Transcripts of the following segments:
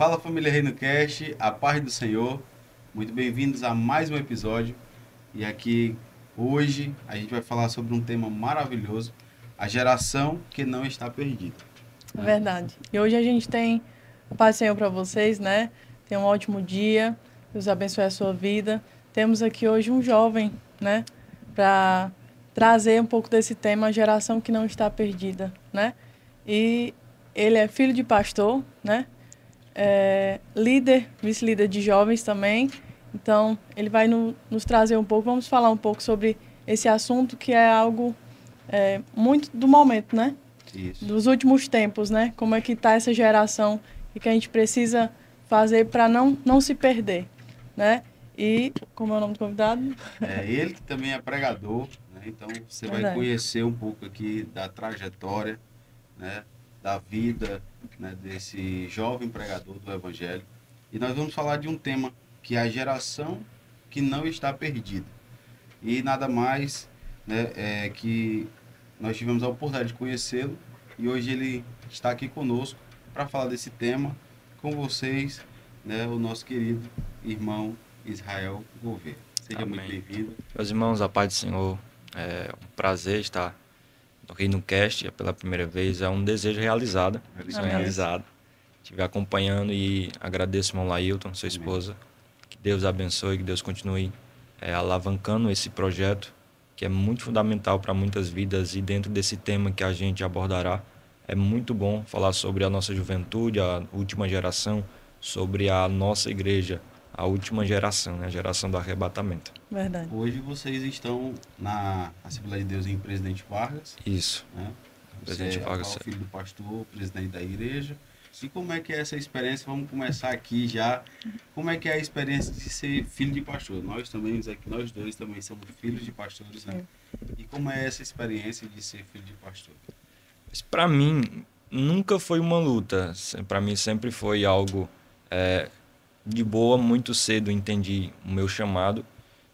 Fala família Reino Cast, a paz do Senhor, muito bem-vindos a mais um episódio. E aqui hoje a gente vai falar sobre um tema maravilhoso, a geração que não está perdida. É verdade. E hoje a gente tem a paz do Senhor para vocês, né? Tenha um ótimo dia, Deus abençoe a sua vida. Temos aqui hoje um jovem, né? Para trazer um pouco desse tema, a geração que não está perdida, né? E ele é filho de pastor, né? Líder, vice-líder de jovens também. Então, ele vai nos trazer um pouco, vamos falar um pouco sobre esse assunto que é algo muito do momento, né? Isso. Dos últimos tempos, né? Como é que está essa geração e que a gente precisa fazer para não se perder, né? E, como é o nome do convidado? Ele que também é pregador, né? Então você vai Verdade. conhecer um pouco aqui da trajetória, né? Da vida, né? Desse jovem pregador do Evangelho. E nós vamos falar de um tema que é a geração que não está perdida. E nada mais, né, que nós tivemos a oportunidade de conhecê-lo e hoje ele está aqui conosco para falar desse tema com vocês, né, o nosso querido irmão Israel Gouveia. Seja muito Amém. bem-vindo. Meus irmãos, a paz do Senhor, é um prazer estar aqui no cast pela primeira vez, é um desejo realizado, sonho Amém. realizado. Estive acompanhando e agradeço ao irmão Lailton, sua Amém. esposa, que Deus abençoe, que Deus continue alavancando esse projeto, que é muito fundamental para muitas vidas, e dentro desse tema que a gente abordará, é muito bom falar sobre a nossa juventude, a última geração, sobre a nossa igreja, a última geração, né? A geração do arrebatamento. Verdade. Hoje vocês estão na Assembleia de Deus em Presidente Vargas, Isso. né? Você Presidente é Vargas. o filho do pastor, presidente da igreja. E como é que é essa experiência? Vamos começar aqui já. Como é que é a experiência de ser filho de pastor? Nós também, nós dois também somos filhos de pastores, né? E como é essa experiência de ser filho de pastor? Para mim, nunca foi uma luta. Para mim, sempre foi algo de boa. Muito cedo entendi o meu chamado.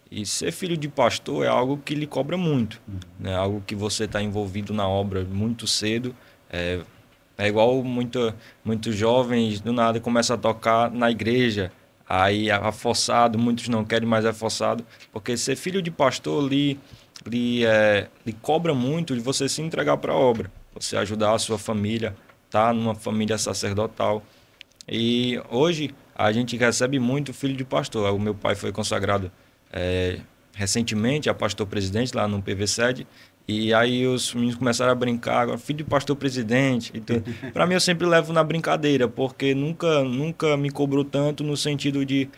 E ser filho de pastor é algo que lhe cobra muito, né? Algo que você está envolvido na obra muito cedo. É igual muitos jovens do nada começam a tocar na igreja, aí é forçado, muitos não querem, mas é forçado, porque ser filho de pastor lhe cobra muito de você se entregar para a obra, você ajudar a sua família, tá numa família sacerdotal. E hoje a gente recebe muito filho de pastor. O meu pai foi consagrado recentemente a pastor presidente lá no PV Sede. E aí os meninos começaram a brincar, agora filho de pastor presidente. Então, para mim eu sempre levo na brincadeira, porque nunca me cobrou tanto no sentido de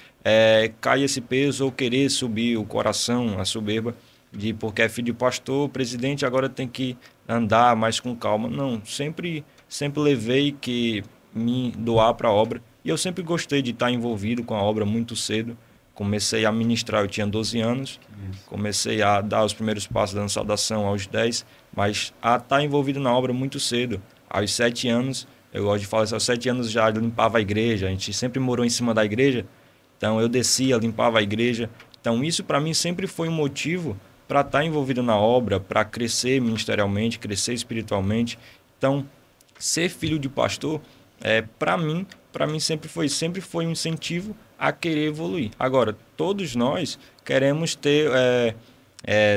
cair esse peso ou querer subir o coração, a soberba, de porque é filho de pastor, presidente, agora tem que andar mais com calma. Não, sempre levei que me doar para a obra. E eu sempre gostei de estar envolvido com a obra muito cedo. Comecei a ministrar, eu tinha 12 anos. Comecei a dar os primeiros passos dando saudação aos 10, mas a estar envolvido na obra muito cedo. Aos 7 anos, eu gosto de falar isso, aos 7 anos já limpava a igreja, a gente sempre morou em cima da igreja, então eu descia, limpava a igreja. Então isso para mim sempre foi um motivo para estar envolvido na obra, para crescer ministerialmente, crescer espiritualmente. Então, ser filho de pastor, para mim sempre foi um incentivo a querer evoluir. Agora, todos nós queremos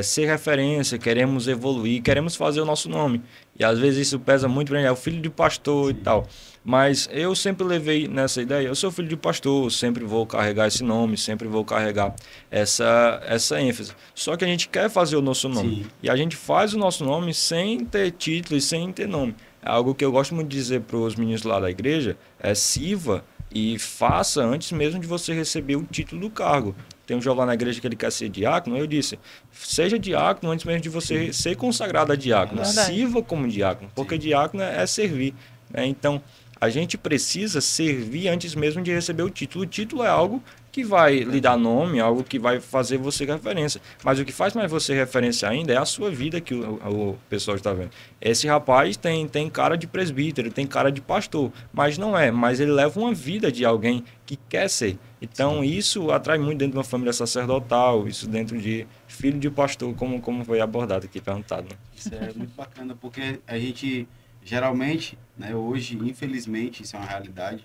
ser referência, queremos evoluir, queremos fazer o nosso nome. E às vezes isso pesa muito para mim, é o filho de pastor. Sim. E tal. Mas eu sempre levei nessa ideia, eu sou filho de pastor, sempre vou carregar esse nome, sempre vou carregar essa ênfase. Só que a gente quer fazer o nosso nome. Sim. E a gente faz o nosso nome sem ter título e sem ter nome. É algo que eu gosto muito de dizer para os meninos lá da igreja, sirva e faça antes mesmo de você receber o título do cargo. Tem um jovem lá na igreja que ele quer ser diácono, eu disse, seja diácono antes mesmo de você ser consagrado a diácono. Sirva como diácono, porque diácono é servir, né? Então, a gente precisa servir antes mesmo de receber o título. O título é algo que vai lhe dar nome, algo que vai fazer você referência. Mas o que faz mais você referência ainda é a sua vida que o pessoal está vendo. Esse rapaz tem cara de presbítero, tem cara de pastor, mas não é. Mas ele leva uma vida de alguém que quer ser. Então, isso atrai muito dentro de uma família sacerdotal, isso dentro de filho de pastor, como foi abordado aqui, perguntado. Né? Isso é muito bacana, porque a gente, geralmente, né, hoje, infelizmente, isso é uma realidade,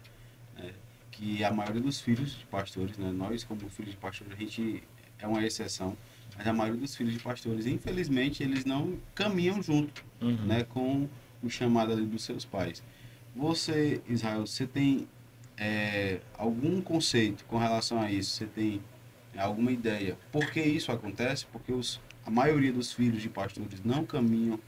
né, que a maioria dos filhos de pastores, né, nós como filhos de pastores, a gente é uma exceção, mas a maioria dos filhos de pastores, infelizmente, eles não caminham junto, né, com o chamado ali dos seus pais. Você, Israel, você tem algum conceito com relação a isso? Você tem alguma ideia? Por que isso acontece? Porque a maioria dos filhos de pastores não caminham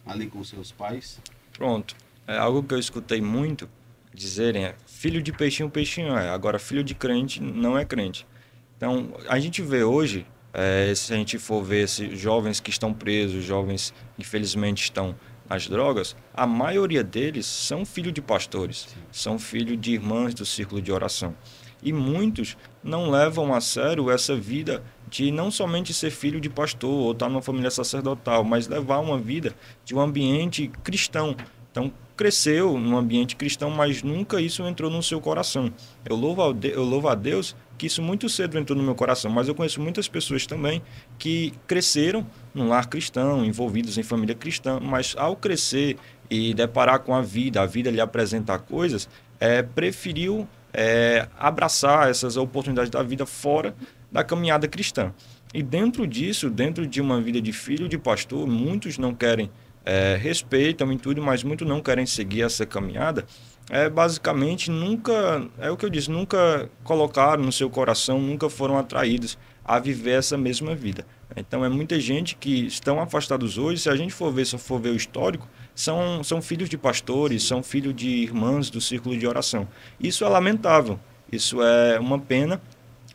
ali com seus pais? Pronto. É algo que eu escutei muito dizerem filho de peixinho, peixinho é. Agora, filho de crente não é crente. Então, a gente vê hoje, se a gente for ver esses jovens que estão presos, jovens que infelizmente estão nas drogas, a maioria deles são filhos de pastores, são filhos de irmãs do círculo de oração. E muitos não levam a sério essa vida de não somente ser filho de pastor ou estar numa família sacerdotal, mas levar uma vida de um ambiente cristão. Então, cresceu num ambiente cristão, mas nunca isso entrou no seu coração. Eu louvo a Deus que isso muito cedo entrou no meu coração, mas eu conheço muitas pessoas também que cresceram num lar cristão, envolvidos em família cristã, mas ao crescer e deparar com a vida lhe apresentar coisas, preferiu abraçar essas oportunidades da vida fora da caminhada cristã. E dentro disso, dentro de uma vida de filho de pastor, muitos não querem, respeitam em tudo, mas muitos não querem seguir essa caminhada. Basicamente, nunca, é o que eu disse, nunca colocaram no seu coração, nunca foram atraídos a viver essa mesma vida. Então, é muita gente que estão afastados hoje. Se a gente for ver o histórico, são filhos de pastores, são filhos de irmãs do círculo de oração. Isso é lamentável, isso é uma pena,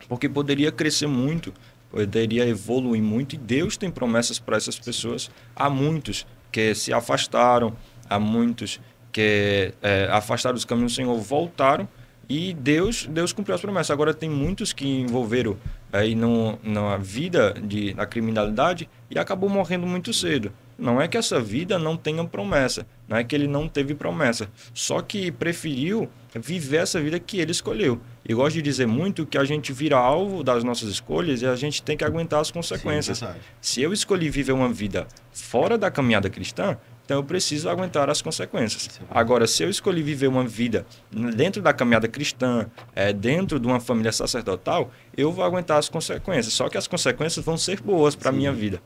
porque poderia crescer muito, poderia evoluir muito, e Deus tem promessas para essas pessoas. Há muitos que se afastaram, há muitos que afastaram dos caminhos do Senhor, voltaram, e Deus cumpriu as promessas. Agora tem muitos que envolveram aí na vida da criminalidade e acabou morrendo muito cedo. Não é que essa vida não tenha promessa, não é que ele não teve promessa, só que preferiu viver essa vida que ele escolheu. E gosto de dizer muito que a gente vira alvo das nossas escolhas e a gente tem que aguentar as consequências. Sim, se eu escolhi viver uma vida fora da caminhada cristã, então eu preciso aguentar as consequências. Agora, se eu escolhi viver uma vida dentro da caminhada cristã, dentro de uma família sacerdotal, eu vou aguentar as consequências. Só que as consequências vão ser boas para a minha vida.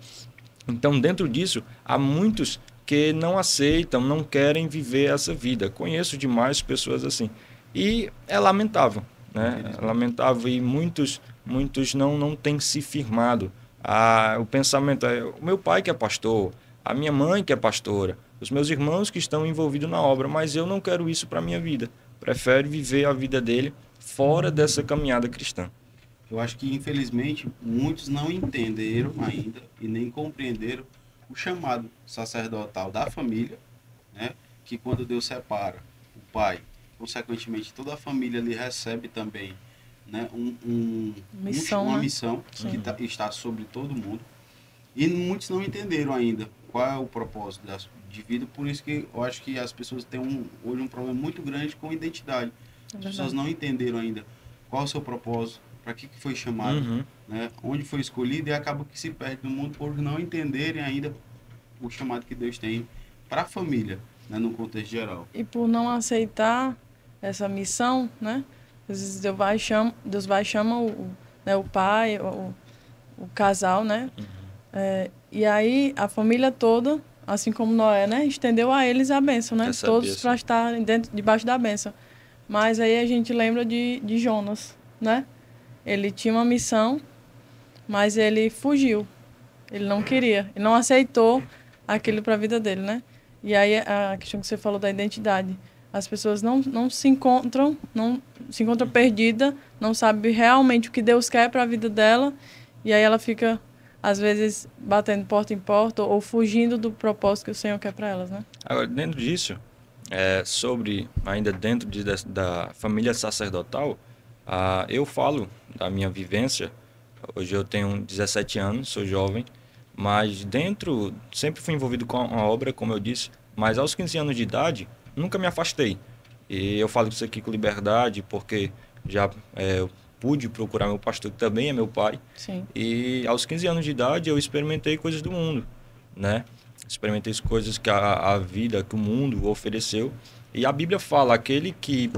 Então, dentro disso, há muitos que não aceitam, não querem viver essa vida. Conheço demais pessoas assim. E é lamentável, né? É lamentável, e muitos não têm se firmado. O pensamento o meu pai que é pastor, a minha mãe que é pastora, os meus irmãos que estão envolvidos na obra, mas eu não quero isso para a minha vida. Prefere viver a vida dele fora dessa caminhada cristã. Eu acho que, infelizmente, muitos não entenderam ainda e nem compreenderam o chamado sacerdotal da família, né? Que quando Deus separa o pai, consequentemente toda a família ali recebe também, né, uma missão que está sobre todo mundo. E muitos não entenderam ainda qual é o propósito de vida, por isso que eu acho que as pessoas têm hoje um problema muito grande com identidade. As pessoas não entenderam ainda qual é o seu propósito, para que foi chamado, né, onde foi escolhido, e acaba que se perde no mundo por não entenderem ainda o chamado que Deus tem para a família, né, no contexto geral. E por não aceitar essa missão, né, às vezes Deus vai chama o pai, o casal, né, e aí a família toda, assim como Noé, né, estendeu a eles a bênção, né, todos para estar debaixo da bênção. Mas aí a gente lembra de Jonas, né? Ele tinha uma missão, mas ele fugiu. Ele não queria, ele não aceitou aquilo para a vida dele, né? E aí a questão que você falou da identidade. As pessoas não se encontram perdida, não sabe realmente o que Deus quer para a vida dela, e aí ela fica, às vezes, batendo porta em porta ou fugindo do propósito que o Senhor quer para elas, né? Agora, dentro disso, ainda dentro da família sacerdotal, eu falo da minha vivência. Hoje eu tenho 17 anos, sou jovem, mas sempre fui envolvido com a obra, como eu disse, mas aos 15 anos de idade, nunca me afastei. E eu falo isso aqui com liberdade, porque já eu pude procurar meu pastor, que também é meu pai. Sim. E aos 15 anos de idade eu experimentei coisas do mundo, né? Experimentei as coisas que a vida, que o mundo ofereceu. E a Bíblia fala, aquele que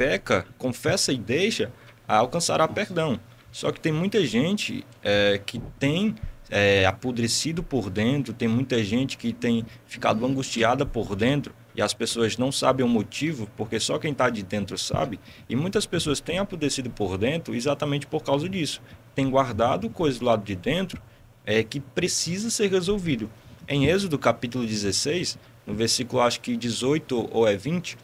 peca, confessa e deixa, alcançará perdão. Só que tem muita gente que tem apodrecido por dentro, tem muita gente que tem ficado angustiada por dentro e as pessoas não sabem o motivo, porque só quem está de dentro sabe. E muitas pessoas têm apodrecido por dentro exatamente por causa disso. Tem guardado coisas do lado de dentro que precisa ser resolvido. Em Êxodo capítulo 16, no versículo acho que 18 ou 20,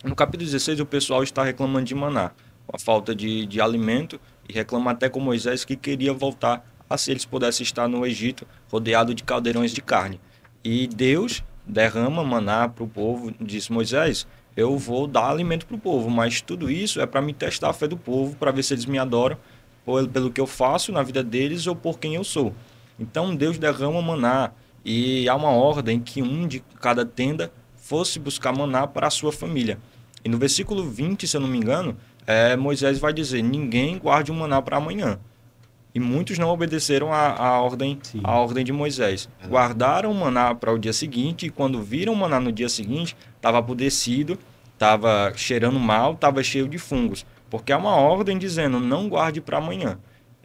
no capítulo 16 o pessoal está reclamando de maná, a falta de alimento, e reclama até com Moisés que queria voltar a se eles pudessem estar no Egito, rodeado de caldeirões de carne. E Deus derrama maná para o povo, disse: Moisés, eu vou dar alimento para o povo, mas tudo isso é para me testar a fé do povo, para ver se eles me adoram pelo que eu faço na vida deles ou por quem eu sou. Então Deus derrama maná e há uma ordem que um de cada tenda fosse buscar maná para a sua família. E no versículo 20, se eu não me engano, Moisés vai dizer: ninguém guarde um maná para amanhã. E muitos não obedeceram a ordem de Moisés. Guardaram o maná para o dia seguinte, e quando viram o maná no dia seguinte, estava apodrecido, estava cheirando mal, estava cheio de fungos. Porque há uma ordem dizendo: não guarde para amanhã.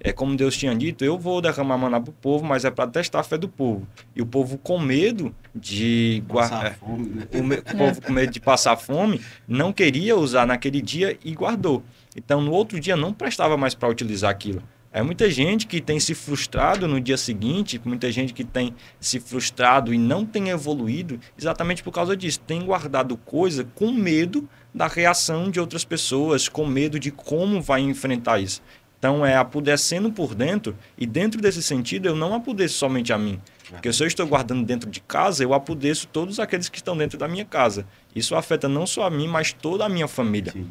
É como Deus tinha dito: eu vou derramar maná para o povo, mas é para testar a fé do povo. E o povo, com medo de guardar, o povo com medo de passar fome, não queria usar naquele dia e guardou. Então, no outro dia, não prestava mais para utilizar aquilo. É muita gente que tem se frustrado no dia seguinte, muita gente que tem se frustrado e não tem evoluído exatamente por causa disso. Tem guardado coisa com medo da reação de outras pessoas, com medo de como vai enfrentar isso. Então, apodrecendo por dentro, e dentro desse sentido, eu não apodreço somente a mim. Porque se eu estou guardando dentro de casa, eu apodreço todos aqueles que estão dentro da minha casa. Isso afeta não só a mim, mas toda a minha família. Sim.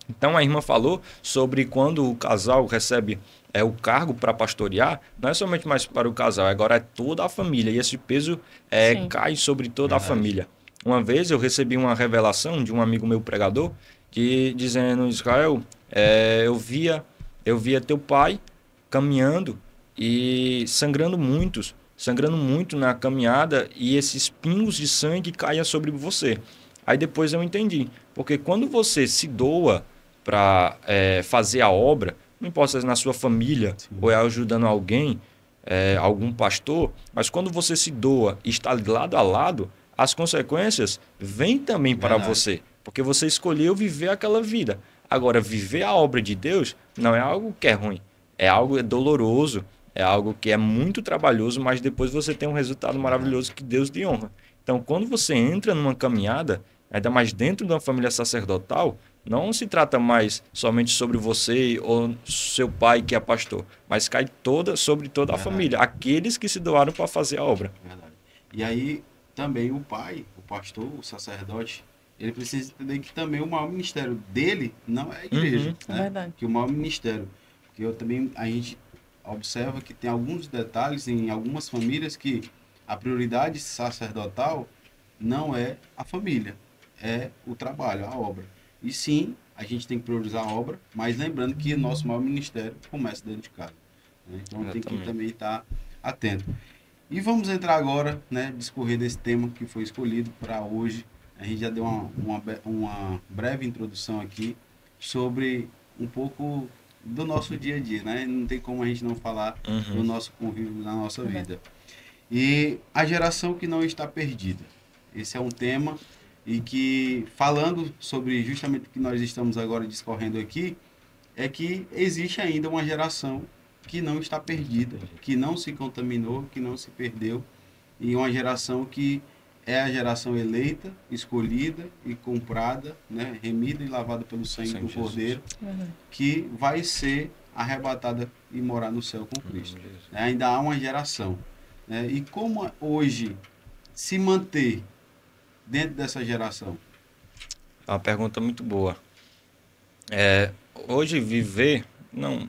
Então, a irmã falou sobre quando o casal recebe o cargo para pastorear, não é somente mais para o casal, agora é toda a família. E esse peso cai sobre toda a família. Uma vez eu recebi uma revelação de um amigo meu pregador, dizendo: Israel, eu via teu pai caminhando e sangrando muito na caminhada, e esses pingos de sangue caíam sobre você. Aí depois eu entendi, porque quando você se doa para fazer a obra, não importa se é na sua família, sim, ou ajudando alguém, algum pastor, mas quando você se doa e está lado a lado, as consequências vêm também para você, porque você escolheu viver aquela vida. Agora, viver a obra de Deus não é algo que é ruim, é algo doloroso, é algo que é muito trabalhoso, mas depois você tem um resultado maravilhoso que Deus lhe honra. Então, quando você entra numa caminhada, ainda mais dentro de uma família sacerdotal, não se trata mais somente sobre você ou seu pai que é pastor, mas cai sobre toda a família, aqueles que se doaram para fazer a obra. Verdade. E aí também o pai, o pastor, o sacerdote, ele precisa entender que também o maior ministério dele não é a igreja. Né? Verdade. Que o maior ministério, que a gente observa que tem alguns detalhes em algumas famílias que a prioridade sacerdotal não é a família, é o trabalho, a obra. E sim, a gente tem que priorizar a obra, mas lembrando que o nosso maior ministério começa dentro de casa. Né? Então tem que também estar atento. E vamos entrar agora, né, discorrer desse tema que foi escolhido para hoje. A gente já deu uma breve introdução aqui sobre um pouco do nosso dia a dia, né? Não tem como a gente não falar do nosso convívio na nossa vida. E a geração que não está perdida. Esse é um tema e que, falando sobre justamente o que nós estamos agora discorrendo aqui, é que existe ainda uma geração que não está perdida, que não se contaminou, que não se perdeu, e uma geração que é a geração eleita, escolhida e comprada, né, remida e lavada pelo sangue do Cordeiro, que vai ser arrebatada e morar no céu com Cristo. Ainda há uma geração. Né? E como hoje se manter dentro dessa geração? É uma pergunta muito boa. Hoje viver,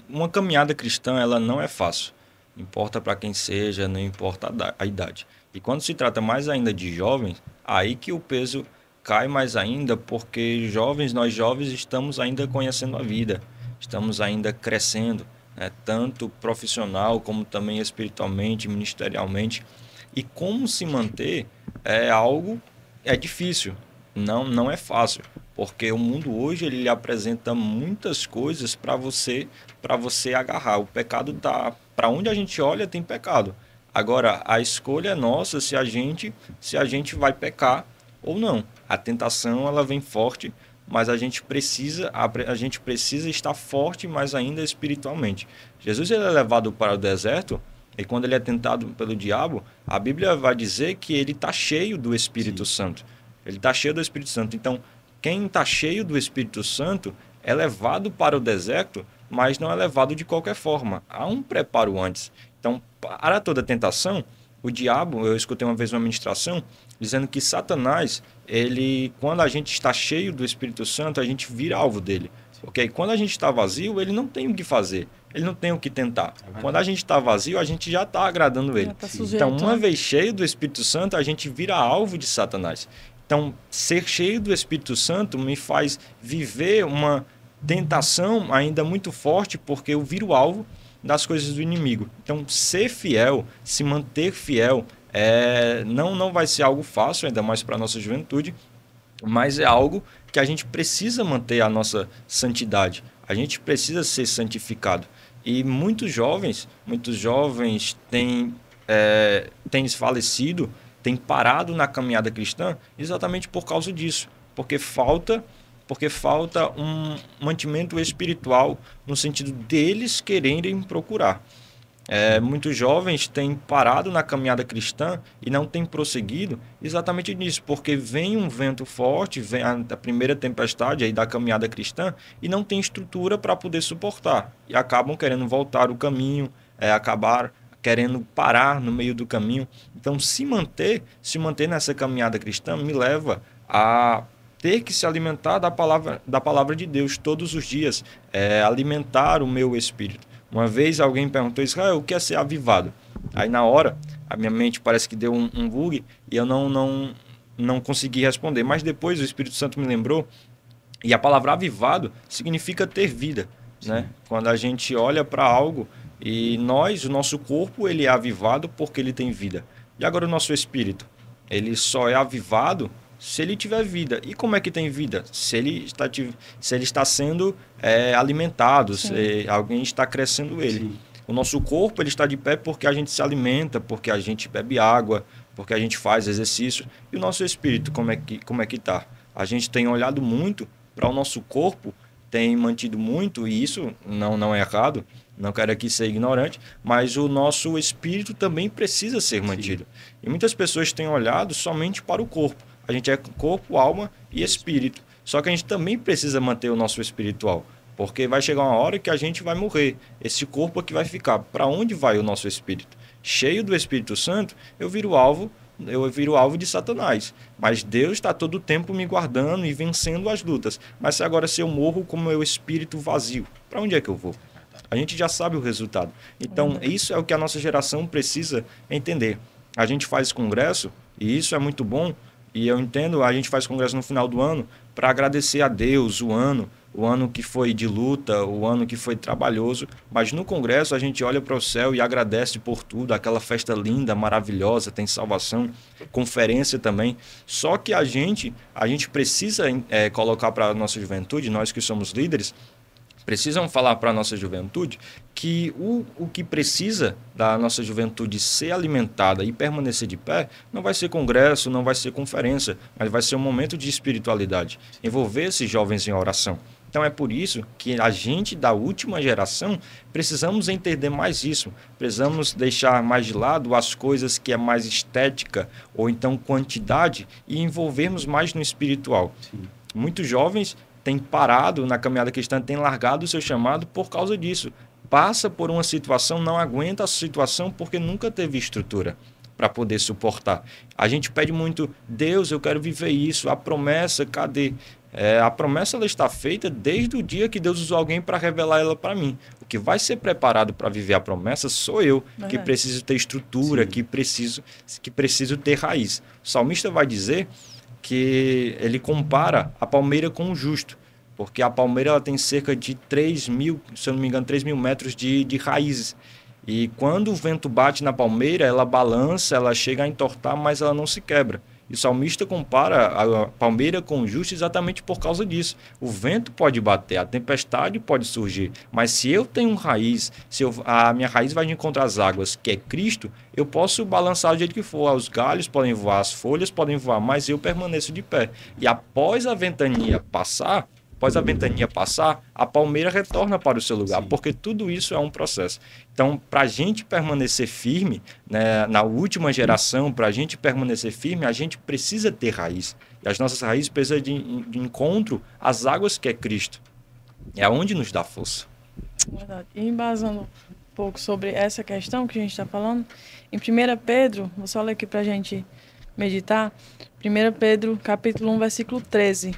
uma caminhada cristã, ela não é fácil. Não importa para quem seja, não importa a idade. E quando se trata mais ainda de jovens, aí que o peso cai mais ainda, porque nós jovens estamos ainda conhecendo a vida, estamos ainda crescendo, né? Tanto profissional como também espiritualmente, ministerialmente. E como se manter é difícil, não é fácil, Porque o mundo hoje ele lhe apresenta muitas coisas para você agarrar. O pecado tá para onde a gente olha tem pecado. Agora a escolha é nossa se a gente vai pecar ou não. A tentação ela vem forte, mas a gente precisa estar forte, mas ainda espiritualmente. Jesus ele é levado para o deserto e quando ele é tentado pelo diabo, a Bíblia vai dizer que ele está cheio do Espírito Santo. Ele está cheio do Espírito Santo. Então, quem está cheio do Espírito Santo é levado para o deserto, mas não é levado de qualquer forma. Há um preparo antes. Então, para toda tentação, o diabo, eu escutei uma vez uma ministração, dizendo que Satanás, quando a gente está cheio do Espírito Santo, a gente vira alvo dele. Porque quando a gente está vazio, ele não tem o que fazer. Ele não tem o que tentar. Quando a gente está vazio, a gente já está agradando ele. Tá sujeito, então, uma vez cheio do Espírito Santo, a gente vira alvo de Satanás. Então, ser cheio do Espírito Santo me faz viver uma tentação ainda muito forte, porque eu viro alvo das coisas do inimigo. Então, ser fiel, se manter fiel, não vai ser algo fácil, ainda mais para a nossa juventude, mas é algo que a gente precisa manter a nossa santidade. A gente precisa ser santificado. E muitos jovens têm desfalecido, têm parado na caminhada cristã exatamente por causa disso. Porque falta um mantimento espiritual no sentido deles quererem procurar. Muitos jovens têm parado na caminhada cristã e não têm prosseguido exatamente nisso, porque vem um vento forte, vem a primeira tempestade aí da caminhada cristã e não tem estrutura para poder suportar. E acabam querendo voltar o caminho, acabar querendo parar no meio do caminho. Então, se manter nessa caminhada cristã me leva a ter que se alimentar da palavra de Deus todos os dias, alimentar o meu espírito. Uma vez alguém perguntou, Israel, o que é ser avivado? Aí na hora, a minha mente parece que deu um bug e eu não consegui responder. Mas depois o Espírito Santo me lembrou, e a palavra avivado significa ter vida, né? Quando a gente olha para algo e o nosso corpo, ele é avivado porque ele tem vida. E agora o nosso espírito, ele só é avivado se ele tiver vida. E como é que tem vida? Se ele está sendo alimentado, se alguém está crescendo ele. Sim. O nosso corpo ele está de pé porque a gente se alimenta, porque a gente bebe água, porque a gente faz exercício. E o nosso espírito, como é que está? A gente tem olhado muito para o nosso corpo, tem mantido muito, e isso não é errado, não quero aqui ser ignorante, mas o nosso espírito também precisa ser mantido. Sim. E muitas pessoas têm olhado somente para o corpo. A gente é corpo, alma e espírito. Só que a gente também precisa manter o nosso espiritual. Porque vai chegar uma hora que a gente vai morrer. Esse corpo aqui vai ficar. Para onde vai o nosso espírito? Cheio do Espírito Santo, eu viro alvo de Satanás. Mas Deus está todo o tempo me guardando e vencendo as lutas. Mas se eu morro com o meu espírito vazio, para onde é que eu vou? A gente já sabe o resultado. Então, isso é o que a nossa geração precisa entender. A gente faz congresso, e isso é muito bom. E eu entendo, a gente faz congresso no final do ano para agradecer a Deus o ano que foi de luta, o ano que foi trabalhoso. Mas no congresso a gente olha para o céu e agradece por tudo, aquela festa linda, maravilhosa, tem salvação, conferência também. Só que a gente precisa colocar para a nossa juventude, nós que somos líderes, precisam falar para a nossa juventude que o que precisa da nossa juventude ser alimentada e permanecer de pé não vai ser congresso, não vai ser conferência, mas vai ser um momento de espiritualidade, envolver esses jovens em oração. Então é por isso que a gente da última geração precisamos entender mais isso, precisamos deixar mais de lado as coisas que é mais estética ou então quantidade e envolvermos mais no espiritual. Sim. Muitos jovens têm parado na caminhada cristã, têm largado o seu chamado por causa disso. Passa por uma situação, não aguenta a situação porque nunca teve estrutura para poder suportar. A gente pede muito, Deus, eu quero viver isso, a promessa, cadê? A promessa ela está feita desde o dia que Deus usou alguém para revelar ela para mim. O que vai ser preparado para viver a promessa sou eu, que preciso ter estrutura, que preciso ter raiz. O salmista vai dizer que ele compara a palmeira com o justo, porque a palmeira ela tem cerca de 3.000, se eu não me engano, 3.000 metros de raízes. E quando o vento bate na palmeira, ela balança, ela chega a entortar, mas ela não se quebra. E o salmista compara a palmeira com o justo exatamente por causa disso. O vento pode bater, a tempestade pode surgir, mas se eu tenho raiz, a minha raiz vai encontrar as águas, que é Cristo, eu posso balançar do jeito que for. Os galhos podem voar, as folhas podem voar, mas eu permaneço de pé. E após a ventania passar, a palmeira retorna para o seu lugar, Sim. porque tudo isso é um processo. Então, para a gente permanecer firme, né, na última geração, para a gente permanecer firme, a gente precisa ter raiz. E as nossas raízes precisam de encontro às águas que é Cristo. É onde nos dá força. Verdade. E embasando um pouco sobre essa questão que a gente está falando, em 1 Pedro, vou só ler aqui para a gente meditar, 1 Pedro, capítulo 1, versículo 13.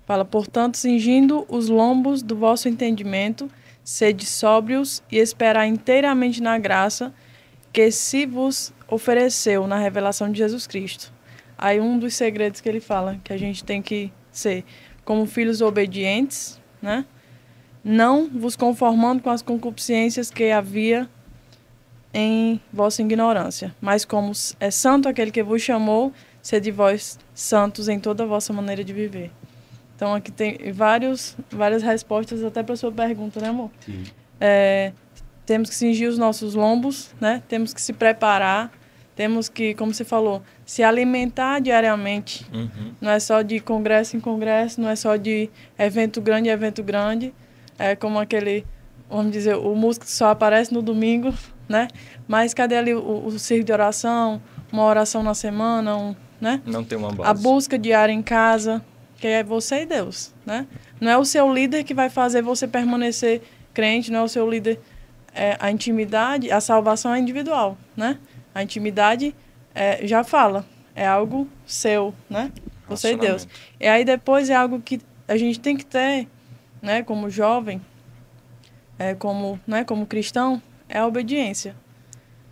Fala, portanto, cingindo os lombos do vosso entendimento, sede sóbrios e esperar inteiramente na graça que se vos ofereceu na revelação de Jesus Cristo. Aí um dos segredos que ele fala, que a gente tem que ser como filhos obedientes, né? Não vos conformando com as concupiscências que havia em vossa ignorância, mas como é santo aquele que vos chamou, sede vós santos em toda a vossa maneira de viver. Então, aqui tem várias respostas até para a sua pergunta, né, amor? Sim. Temos que cingir os nossos lombos, né? Temos que se preparar, temos que, como você falou, se alimentar diariamente. Uhum. Não é só de congresso em congresso, não é só de evento grande em evento grande. É como aquele, vamos dizer, o músico que só aparece no domingo, né? Mas cadê ali o círculo de oração, uma oração na semana, né? Não tem uma base. A busca diária em casa, que é você e Deus, né? Não é o seu líder que vai fazer você permanecer crente, não é o seu líder. A intimidade, a salvação é individual, né? A intimidade já fala, é algo seu, né? Você e Deus. E aí depois é algo que a gente tem que ter, né? Como jovem, como cristão, é a obediência.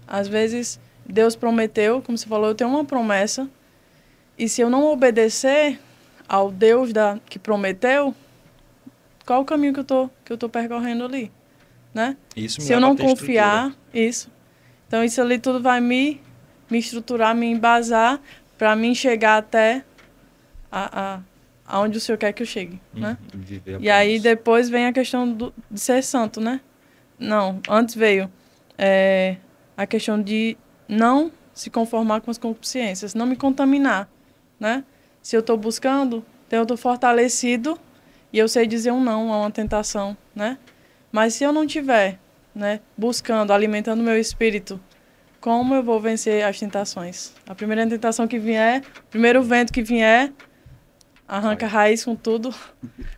Às vezes Deus prometeu, como você falou, eu tenho uma promessa, e se eu não obedecer ao Deus que prometeu, qual o caminho que eu tô percorrendo ali, né? Isso me se eu leva não a ter confiar, estrutura. isso. Então, isso ali tudo vai me estruturar, me embasar para mim chegar até aonde o Senhor quer que eu chegue, né? Viver E aí depois vem a questão de ser santo, né? Não, antes veio a questão de não se conformar com as concupiscências, não me contaminar, né? Se eu estou buscando, então eu estou fortalecido e eu sei dizer um não a uma tentação, né? Mas se eu não tiver, né, buscando, alimentando o meu espírito, como eu vou vencer as tentações? A primeira tentação que vier, o primeiro vento que vier, arranca a raiz com tudo,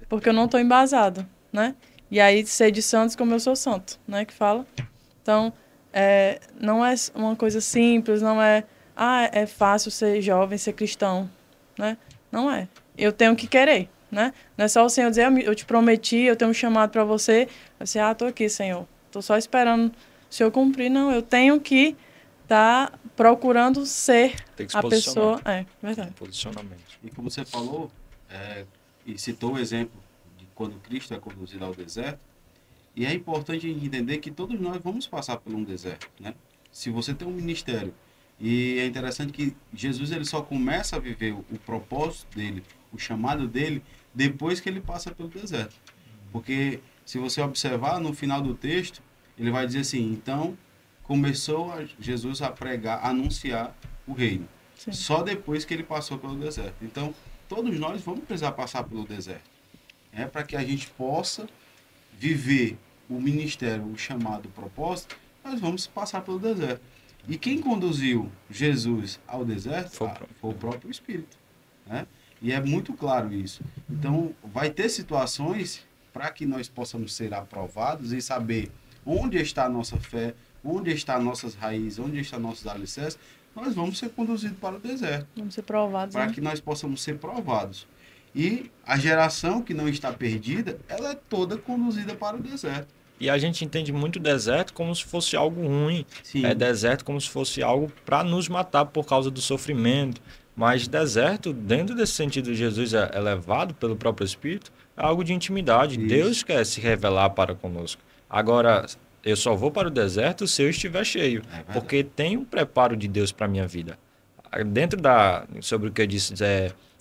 porque eu não estou embasado, né? E aí, ser de santos como eu sou santo, né? Que fala. Então, não é uma coisa simples, não é... é fácil ser jovem, ser cristão, né? Não é. Eu tenho que querer, né? Não é só o Senhor dizer, eu te prometi, eu tenho um chamado para você. Você, estou aqui, Senhor. Estou só esperando o Senhor cumprir. Não, eu tenho que estar procurando ser a pessoa. Verdade. Posicionamento. E como você falou, e citou o exemplo de quando Cristo é conduzido ao deserto, e é importante entender que todos nós vamos passar por um deserto, né? Se você tem um ministério, e é interessante que Jesus ele só começa a viver o propósito dele, o chamado dele, depois que ele passa pelo deserto. Porque se você observar no final do texto, ele vai dizer assim, então começou Jesus a pregar, a anunciar o reino. Sim. Só depois que ele passou pelo deserto. Então, todos nós vamos precisar passar pelo deserto. Para que a gente possa viver o ministério, o chamado, o propósito, nós vamos passar pelo deserto. E quem conduziu Jesus ao deserto foi o próprio Espírito, né? E é muito claro isso. Então, vai ter situações para que nós possamos ser aprovados e saber onde está a nossa fé, onde estão nossas raízes, onde estão nossos alicerces, nós vamos ser conduzidos para o deserto. Vamos ser provados. Para que nós possamos ser provados. E a geração que não está perdida, ela é toda conduzida para o deserto. E a gente entende muito deserto como se fosse algo ruim. Sim. É deserto como se fosse algo para nos matar por causa do sofrimento. Mas deserto, dentro desse sentido, Jesus é levado pelo próprio Espírito, é algo de intimidade. Isso. Deus quer se revelar para conosco. Agora, eu só vou para o deserto se eu estiver cheio. Porque tem um preparo de Deus para a minha vida. dentro sobre o que eu disse,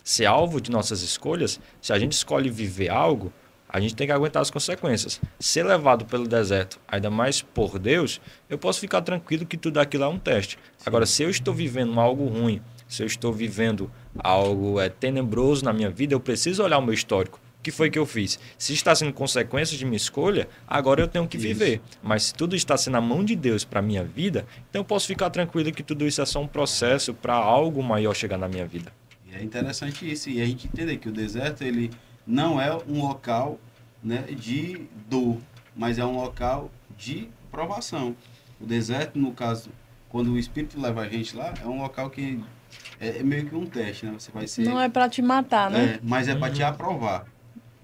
ser alvo de nossas escolhas, se a gente escolhe viver algo, a gente tem que aguentar as consequências. Ser levado pelo deserto, ainda mais por Deus, eu posso ficar tranquilo que tudo aquilo é um teste. Sim. Agora, se eu estou vivendo algo ruim, se eu estou vivendo algo tenebroso na minha vida, eu preciso olhar o meu histórico. O que foi que eu fiz? Se está sendo consequência de minha escolha, agora eu tenho que viver. Mas se tudo está sendo a mão de Deus para a minha vida, então eu posso ficar tranquilo que tudo isso é só um processo para algo maior chegar na minha vida. E é interessante isso. E a gente entender que o deserto, ele não é um local, né, de dor, mas é um local de provação. O deserto, no caso, quando o Espírito leva a gente lá, é um local que é meio que um teste, né? Você vai ser... Não é para te matar, né? Mas é para te aprovar.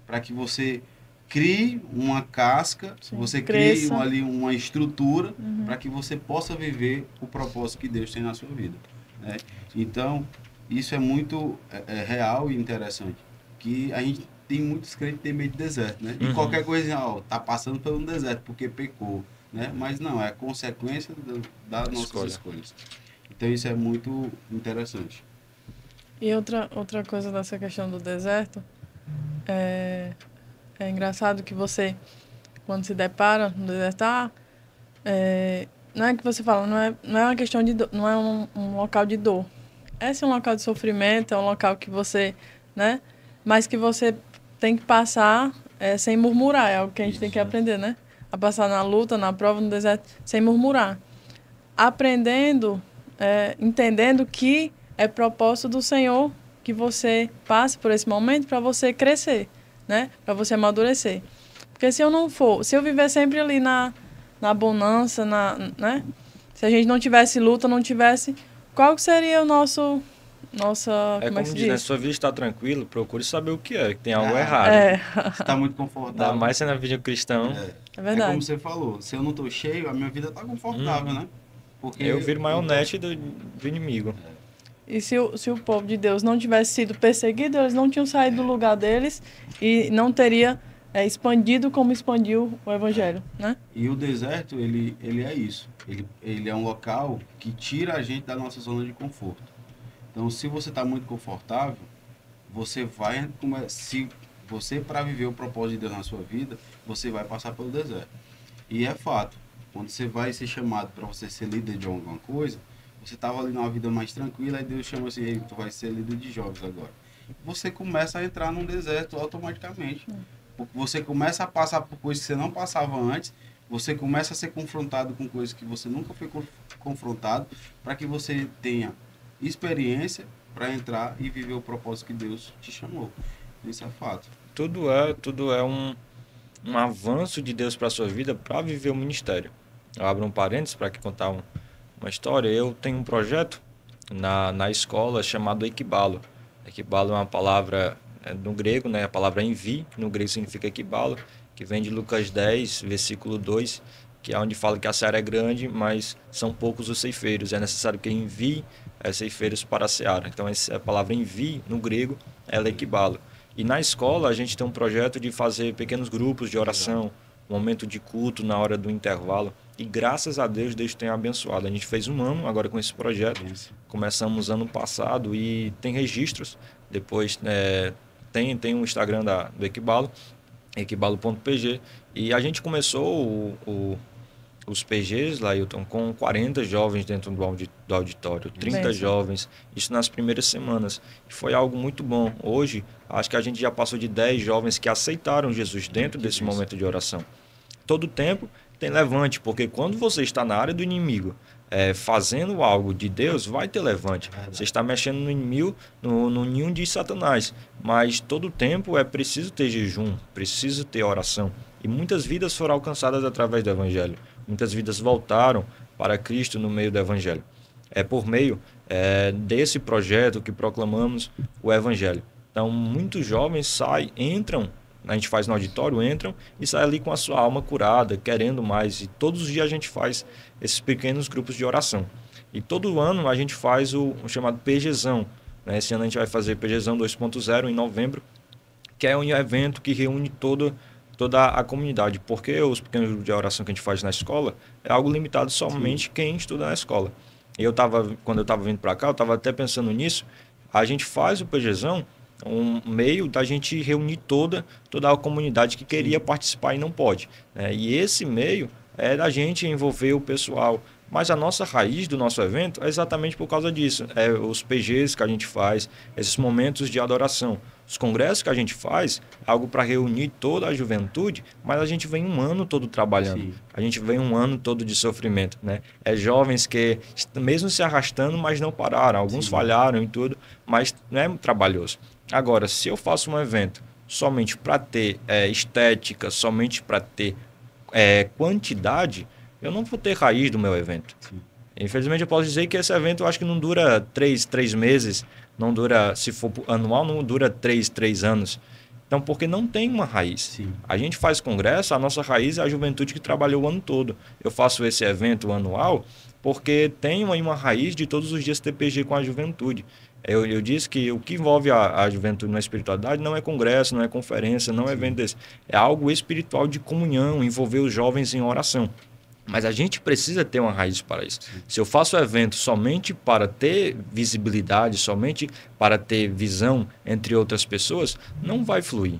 Para que você crie uma casca, sim, você crie ali uma estrutura, para que você possa viver o propósito que Deus tem na sua vida, né? Então, isso é muito real e interessante. Que a gente tem muitos crentes que têm medo de deserto, né? E qualquer coisa, tá passando pelo deserto porque pecou, né? Mas não, é consequência das nossas escolhas. Então isso é muito interessante. E outra coisa dessa questão do deserto, é engraçado que você, quando se depara no deserto, não é que você fala, não é uma questão de dor, não é um local de dor. Esse é um local de sofrimento, é um local que você, né? Mas que você tem que passar sem murmurar, é algo que a gente tem que aprender, né? A passar na luta, na prova, no deserto, sem murmurar. Aprendendo, entendendo que é propósito do Senhor que você passe por esse momento para você crescer, né? Para você amadurecer. Porque se eu viver sempre ali na bonança, né? Se a gente não tivesse luta, não tivesse... Qual seria o nossa... como se diz, né? Sua vida está tranquila, procure saber o que tem algo errado. Você está muito confortável. Ainda mais sendo na vida cristão. É verdade. É como você falou, se eu não estou cheio, a minha vida está confortável, né? Porque eu viro maionete do inimigo. E se o povo de Deus não tivesse sido perseguido, eles não tinham saído do lugar deles e não teria expandido como expandiu o Evangelho, né? E o deserto, ele é isso. Ele é um local que tira a gente da nossa zona de conforto. Então, se você está muito confortável, você vai... Se você, para viver o propósito de Deus na sua vida, você vai passar pelo deserto. E é fato. Quando você vai ser chamado para você ser líder de alguma coisa, você estava ali numa vida mais tranquila, e Deus chama assim, ei, tu vai ser líder de jovens agora. Você começa a entrar num deserto automaticamente. Porque você começa a passar por coisas que você não passava antes, você começa a ser confrontado com coisas que você nunca foi confrontado, para que você tenha experiência para entrar e viver o propósito que Deus te chamou. Isso é fato. Tudo é um avanço de Deus para a sua vida para viver o ministério. Eu abro um parênteses para contar uma história. Eu tenho um projeto na escola chamado Equibalo. Equibalo é uma palavra no grego, né? A palavra envi, no grego significa equibalo, que vem de Lucas 10, versículo 2, que é onde fala que a seara é grande, mas são poucos os ceifeiros. É necessário que envie ceifeiros para a seara. Então, a palavra envie, no grego, ela é equibalo. E na escola, a gente tem um projeto de fazer pequenos grupos de oração, um momento de culto na hora do intervalo. E graças a Deus, Deus tem abençoado. A gente fez um ano agora com esse projeto. Isso. Começamos ano passado e tem registros. Depois tem um Instagram do Equibalo, equibalo.pg. E a gente começou os PGs lá, Hilton, com 40 jovens dentro do auditório, 30 jovens, isso nas primeiras semanas. E foi algo muito bom. Hoje, acho que a gente já passou de 10 jovens que aceitaram Jesus dentro desse momento de oração. Todo tempo tem levante, porque quando você está na área do inimigo, fazendo algo de Deus, vai ter levante. Você está mexendo no inimigo, no ninho de Satanás. Mas todo tempo é preciso ter jejum, preciso ter oração. E muitas vidas foram alcançadas através do Evangelho. Muitas vidas voltaram para Cristo no meio do Evangelho. É por meio desse projeto que proclamamos o Evangelho. Então, muitos jovens entram, a gente faz no auditório, entram e saem ali com a sua alma curada, querendo mais. E todos os dias a gente faz esses pequenos grupos de oração. E todo ano a gente faz o chamado PGzão. Né? Esse ano a gente vai fazer PGzão 2.0 em novembro, que é um evento que reúne toda a comunidade, porque os pequenos grupos de oração que a gente faz na escola é algo limitado somente quem estuda na escola. Quando eu estava vindo para cá, eu estava até pensando nisso. A gente faz o PGzão um meio da gente reunir toda a comunidade que queria participar e não pode, né? E esse meio é da gente envolver o pessoal. Mas a nossa raiz do nosso evento é exatamente por causa disso. É os PGs que a gente faz, esses momentos de adoração. Os congressos que a gente faz, algo para reunir toda a juventude, mas a gente vem um ano todo trabalhando. Sim. A gente vem um ano todo de sofrimento, né? É jovens que, mesmo se arrastando, mas não pararam. Alguns Sim. falharam e tudo, mas não é trabalhoso. Agora, se eu faço um evento somente para ter estética, somente para ter quantidade, eu não vou ter raiz do meu evento. Sim. Infelizmente, eu posso dizer que esse evento eu acho que não dura três meses, não dura, se for anual, não dura três anos. Então, porque não tem uma raiz. Sim. A gente faz congresso, a nossa raiz é a juventude que trabalhou o ano todo. Eu faço esse evento anual porque tem uma raiz de todos os dias TPG com a juventude. Eu disse que o que envolve a juventude na espiritualidade não é congresso, não é conferência, não é evento desse. É algo espiritual de comunhão, envolver os jovens em oração. Mas a gente precisa ter uma raiz para isso. Sim. Se eu faço o evento somente para ter visibilidade, somente para ter visão entre outras pessoas, não vai fluir.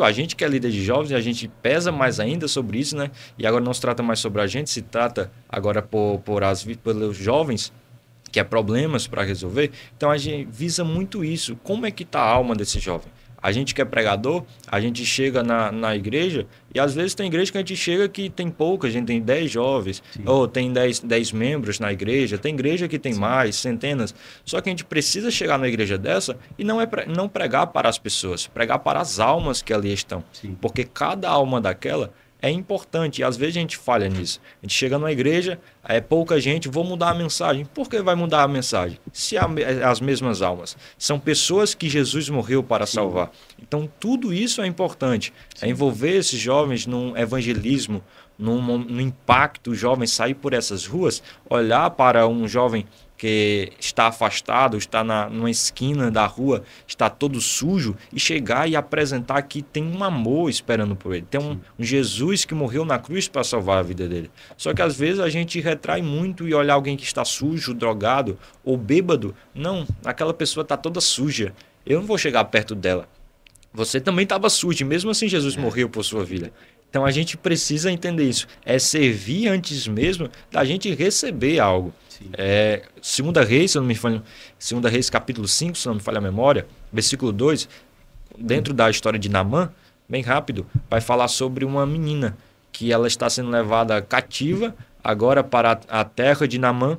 A gente que é líder de jovens, a gente pesa mais ainda sobre isso, né? E agora não se trata mais sobre a gente, se trata agora pelos jovens, que é problemas para resolver. Então a gente visa muito isso. Como é que está a alma desse jovem? A gente que é pregador, a gente chega na igreja e às vezes tem igreja que a gente chega que tem pouca, a gente tem 10 jovens, Sim. ou tem 10 membros na igreja, tem igreja que tem Sim. mais, centenas. Só que a gente precisa chegar na igreja dessa e não pregar para as pessoas, pregar para as almas que ali estão. Sim. Porque cada alma daquela é importante e às vezes a gente falha nisso. A gente chega numa igreja, é pouca gente, vou mudar a mensagem. Por que vai mudar a mensagem? Se as mesmas almas são pessoas que Jesus morreu para Sim. salvar. Então tudo isso é importante. Sim. É envolver esses jovens num evangelismo, num impacto, o jovem sair por essas ruas, olhar para um jovem que está afastado, está numa esquina da rua, está todo sujo, e chegar e apresentar que tem um amor esperando por ele. Tem um Jesus que morreu na cruz para salvar a vida dele. Só que às vezes a gente retrai muito e olhar alguém que está sujo, drogado ou bêbado. Não, aquela pessoa está toda suja. Eu não vou chegar perto dela. Você também estava sujo, mesmo assim Jesus morreu por sua vida. Então a gente precisa entender isso. É servir antes mesmo da gente receber algo. Segunda Reis, se eu não me falha, Segunda Reis capítulo 5, se não me falha a memória, versículo 2, dentro da história de Naamã, bem rápido, vai falar sobre uma menina que ela está sendo levada cativa agora para a terra de Naamã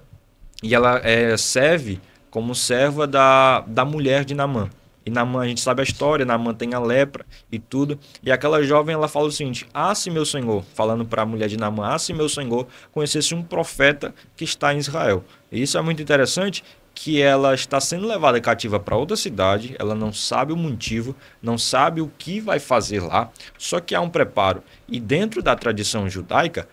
e ela serve como serva da mulher de Naamã. E Naamã, a gente sabe a história, Naamã tem a lepra e tudo. E aquela jovem, ela fala o seguinte: se meu senhor, falando para a mulher de Naamã, se meu senhor conhecesse um profeta que está em Israel. E isso é muito interessante, que ela está sendo levada cativa para outra cidade, ela não sabe o motivo, não sabe o que vai fazer lá, só que há um preparo. E dentro da tradição judaica,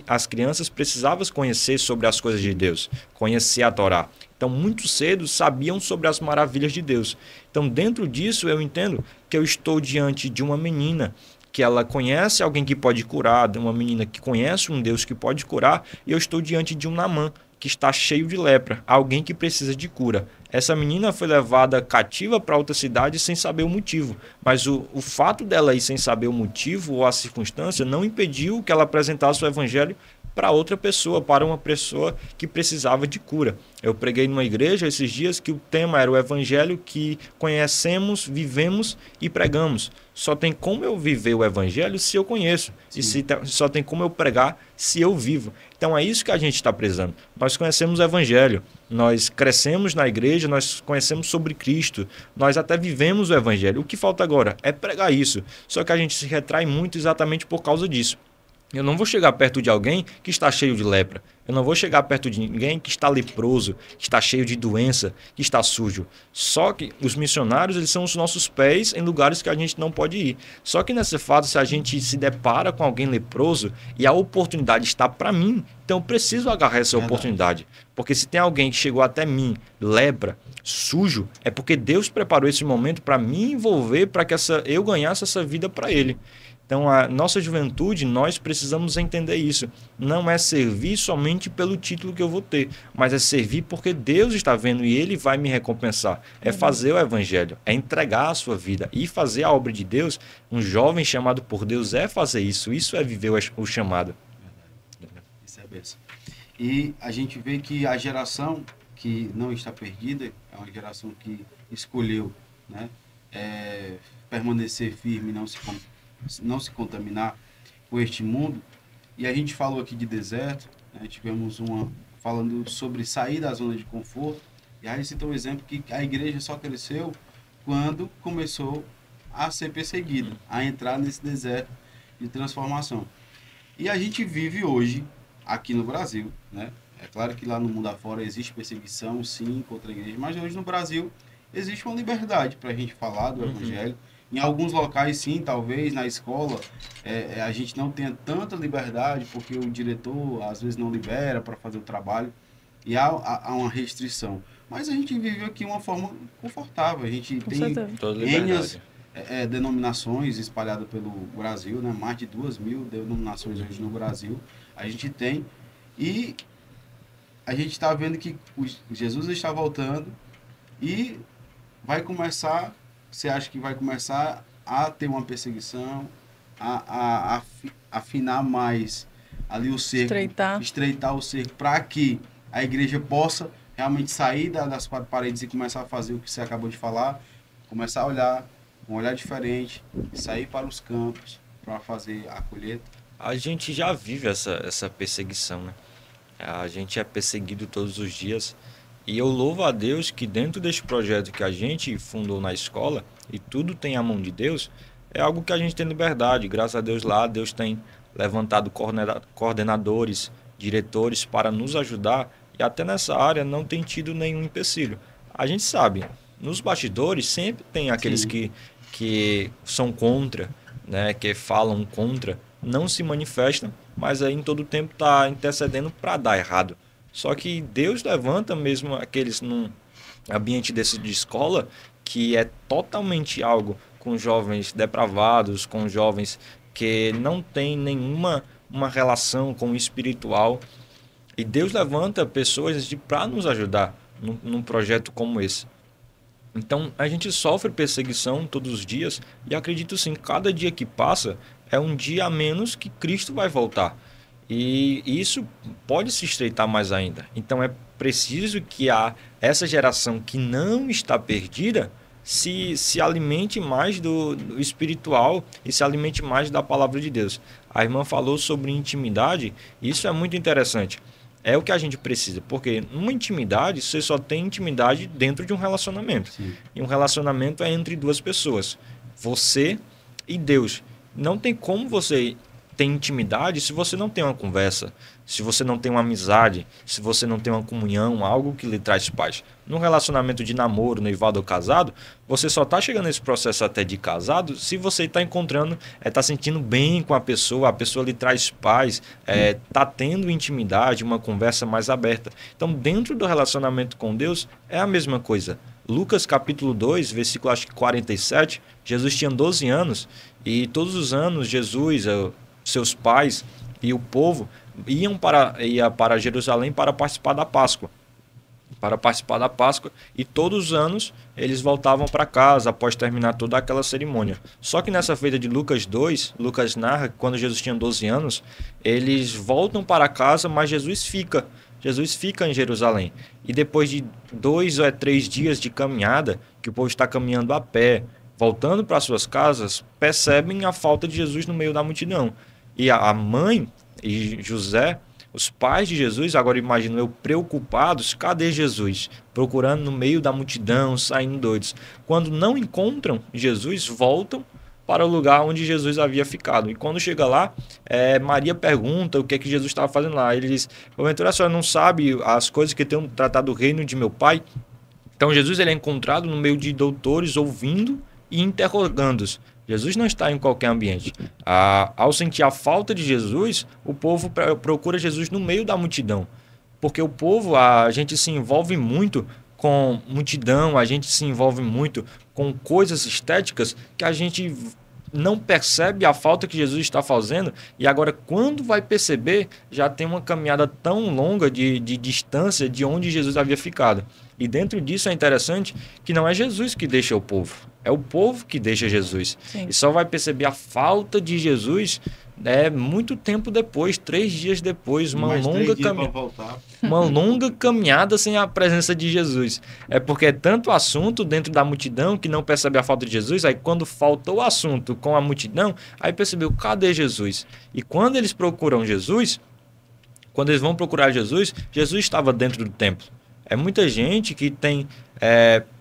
as crianças precisavam conhecer sobre as coisas de Deus, conhecer a Torá. Então, muito cedo, sabiam sobre as maravilhas de Deus. Então, dentro disso, eu entendo que eu estou diante de uma menina que ela conhece alguém que pode curar, de uma menina que conhece um Deus que pode curar, e eu estou diante de um Naamã que está cheio de lepra, alguém que precisa de cura. Essa menina foi levada cativa para outra cidade sem saber o motivo, mas o fato dela ir sem saber o motivo ou a circunstância não impediu que ela apresentasse o evangelho para outra pessoa, para uma pessoa que precisava de cura. Eu preguei numa igreja esses dias que o tema era o evangelho que conhecemos, vivemos e pregamos. Só tem como eu viver o evangelho se eu conheço. Sim. E só tem como eu pregar se eu vivo. Então é isso que a gente está precisando. Nós conhecemos o evangelho, nós crescemos na igreja, nós conhecemos sobre Cristo, nós até vivemos o evangelho. O que falta agora é pregar isso. Só que a gente se retrai muito exatamente por causa disso. Eu não vou chegar perto de alguém que está cheio de lepra. Eu não vou chegar perto de ninguém que está leproso, que está cheio de doença, que está sujo. Só que os missionários, eles são os nossos pés em lugares que a gente não pode ir. Só que nesse fato, se a gente se depara com alguém leproso e a oportunidade está para mim, Então eu preciso agarrar essa oportunidade. Porque se tem alguém que chegou até mim, lepra, sujo, é porque Deus preparou esse momento para me envolver, para que eu ganhasse essa vida para Ele. Então, a nossa juventude, nós precisamos entender isso. Não é servir somente pelo título que eu vou ter, mas é servir porque Deus está vendo e Ele vai me recompensar. É fazer o evangelho, é entregar a sua vida e fazer a obra de Deus. Um jovem chamado por Deus é fazer isso. Isso é viver o chamado. Isso é bênção. E a gente vê que a geração que não está perdida é uma geração que escolheu, né, permanecer firme, não se contaminar com este mundo. E a gente falou aqui de deserto, né? Tivemos falando sobre sair da zona de conforto, e aí citou um exemplo que a igreja só cresceu quando começou a ser perseguida, a entrar nesse deserto de transformação. E a gente vive hoje aqui no Brasil, né? É claro que lá no mundo afora existe perseguição, sim, contra a igreja, mas hoje no Brasil existe uma liberdade para a gente falar do evangelho. Em alguns locais, sim, talvez na escola a gente não tenha tanta liberdade, porque o diretor às vezes não libera para fazer o trabalho e há uma restrição. Mas a gente vive aqui uma forma confortável. A gente tem N denominações espalhadas pelo Brasil, né? Mais de 2.000 denominações hoje no Brasil. A gente tem, e a gente está vendo que Jesus está voltando e vai começar. Você acha que vai começar a ter uma perseguição, a afinar mais ali o cerco, estreitar o cerco, para que a igreja possa realmente sair das quatro paredes e começar a fazer o que você acabou de falar, começar a olhar, um olhar diferente, sair para os campos para fazer a colheita? A gente já vive essa perseguição, né? A gente é perseguido todos os dias. E eu louvo a Deus que dentro deste projeto que a gente fundou na escola, e tudo tem a mão de Deus, é algo que a gente tem liberdade. Graças a Deus lá, Deus tem levantado coordenadores, diretores para nos ajudar, e até nessa área não tem tido nenhum empecilho. A gente sabe, nos bastidores sempre tem aqueles que são contra, né, que falam contra, não se manifestam, mas aí em todo tempo está intercedendo para dar errado. Só que Deus levanta mesmo aqueles num ambiente desse de escola, que é totalmente algo com jovens depravados, com jovens que não têm nenhuma relação com o espiritual. E Deus levanta pessoas para nos ajudar num projeto como esse. Então a gente sofre perseguição todos os dias, e acredito sim, cada dia que passa é um dia a menos que Cristo vai voltar. E isso pode se estreitar mais ainda. Então é preciso que essa geração que não está perdida se alimente mais do espiritual e se alimente mais da palavra de Deus. A irmã falou sobre intimidade, e isso é muito interessante. É o que a gente precisa, porque numa intimidade, você só tem intimidade dentro de um relacionamento. Sim. E um relacionamento é entre duas pessoas, você e Deus. Não tem como você tem intimidade se você não tem uma conversa, se você não tem uma amizade, se você não tem uma comunhão, algo que lhe traz paz. Num relacionamento de namoro, noivado ou casado, você só está chegando nesse processo até de casado se você está encontrando, está sentindo bem com a pessoa lhe traz paz, está tendo intimidade, uma conversa mais aberta. Então, dentro do relacionamento com Deus, é a mesma coisa. Lucas capítulo 2, versículo 47, Jesus tinha 12 anos e todos os anos Jesus, seus pais e o povo ia para Jerusalém para participar da Páscoa. E todos os anos eles voltavam para casa após terminar toda aquela cerimônia. Só que nessa feita de Lucas 2, Lucas narra que quando Jesus tinha 12 anos, eles voltam para casa, mas Jesus fica em Jerusalém. E depois de 2 ou 3 dias de caminhada, que o povo está caminhando a pé, voltando para suas casas, percebem a falta de Jesus no meio da multidão. E a mãe e José, os pais de Jesus, agora imagino eu, preocupados, cadê Jesus? Procurando no meio da multidão, saindo doidos. Quando não encontram Jesus, voltam para o lugar onde Jesus havia ficado. E quando chega lá, Maria pergunta o que é que Jesus estava fazendo lá. Ele diz, porventura a senhora não sabe as coisas que tenho tratado do reino de meu pai? Então Jesus ele é encontrado no meio de doutores, ouvindo e interrogando-os. Jesus não está em qualquer ambiente. Ao sentir a falta de Jesus, o povo procura Jesus no meio da multidão. Porque o povo, a gente se envolve muito com multidão, a gente se envolve muito com coisas estéticas que a gente não percebe a falta que Jesus está fazendo, e agora quando vai perceber, já tem uma caminhada tão longa de distância de onde Jesus havia ficado. E dentro disso é interessante que não é Jesus que deixa o povo, é o povo que deixa Jesus. Sim. E só vai perceber a falta de Jesus muito tempo depois, 3 dias depois, uma longa caminhada sem a presença de Jesus. É porque é tanto assunto dentro da multidão que não percebe a falta de Jesus, aí quando faltou o assunto com a multidão, aí percebeu, cadê Jesus? E quando eles procuram Jesus, quando eles vão procurar Jesus, Jesus estava dentro do templo. É muita gente que tem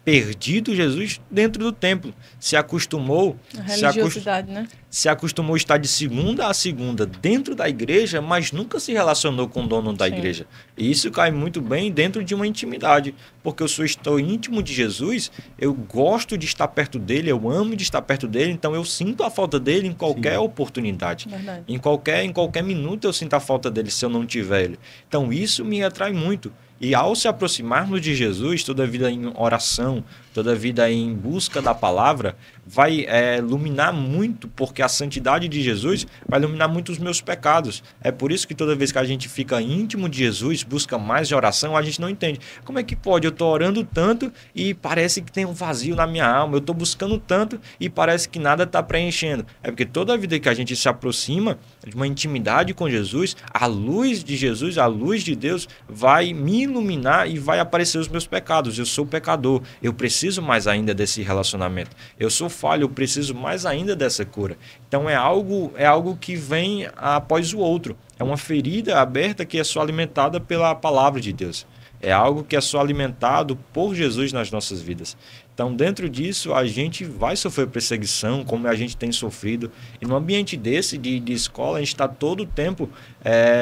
perdido Jesus dentro do templo. Se acostumou... A religiosidade, né? Se acostumou a estar de segunda a segunda dentro da igreja, mas nunca se relacionou com o dono da igreja. E isso cai muito bem dentro de uma intimidade. Porque eu estou íntimo de Jesus, eu gosto de estar perto dele, eu amo de estar perto dele, então eu sinto a falta dele em qualquer oportunidade. Verdade. Em qualquer minuto eu sinto a falta dele se eu não tiver ele. Então isso me atrai muito. E ao se aproximarmos de Jesus, toda a vida em oração, toda a vida em busca da palavra, vai iluminar muito, porque a santidade de Jesus vai iluminar muito os meus pecados. É por isso que toda vez que a gente fica íntimo de Jesus, busca mais de oração, a gente não entende. Como é que pode? Eu estou orando tanto e parece que tem um vazio na minha alma. Eu estou buscando tanto e parece que nada está preenchendo. É porque toda a vida que a gente se aproxima de uma intimidade com Jesus, a luz de Jesus, a luz de Deus vai me iluminar e vai aparecer os meus pecados. Eu sou pecador, eu preciso mais ainda desse relacionamento. Eu sou falho, eu preciso mais ainda dessa cura. Então é algo que vem após o outro. É uma ferida aberta que é só alimentada pela palavra de Deus. É algo que é só alimentado por Jesus nas nossas vidas. Então, dentro disso, a gente vai sofrer perseguição, como a gente tem sofrido. E no ambiente desse, de escola, a gente está todo o tempo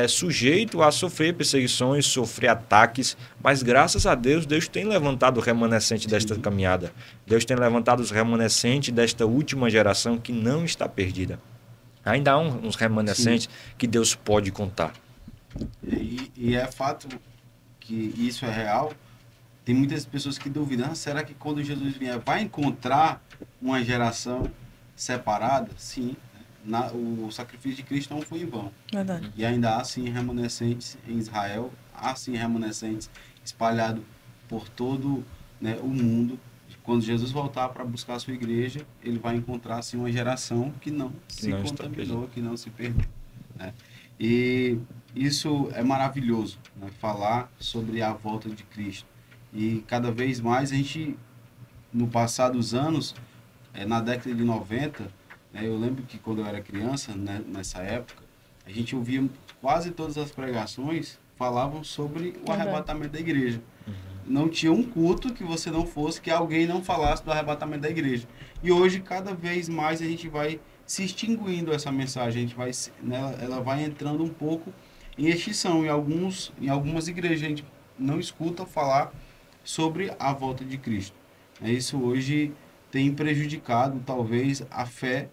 sujeito a sofrer perseguições, sofrer ataques. Mas, graças a Deus, Deus tem levantado o remanescente desta caminhada. Deus tem levantado os remanescentes desta última geração que não está perdida. Ainda há uns remanescentes que Deus pode contar. E é fato que isso é real. Tem muitas pessoas que duvidam, será que quando Jesus vier vai encontrar uma geração separada? Sim, o sacrifício de Cristo não foi em vão. Verdade. E ainda há sim remanescentes em Israel, há sim remanescentes espalhados por todo, né, o mundo. Quando Jesus voltar para buscar a sua igreja, ele vai encontrar sim uma geração que não se contaminou, que não se perdeu, né? E isso é maravilhoso, né, falar sobre a volta de Cristo. E cada vez mais a gente, no passar dos anos, na década de 90, eu lembro que quando eu era criança, né, nessa época, a gente ouvia quase todas as pregações falavam sobre o arrebatamento da igreja. Não tinha um culto que você não fosse, que alguém não falasse do arrebatamento da igreja. E hoje, cada vez mais, a gente vai se extinguindo essa mensagem, a gente vai, né, ela vai entrando um pouco em extinção. Em algumas igrejas a gente não escuta falar sobre a volta de Cristo. Isso hoje tem prejudicado, talvez, a fé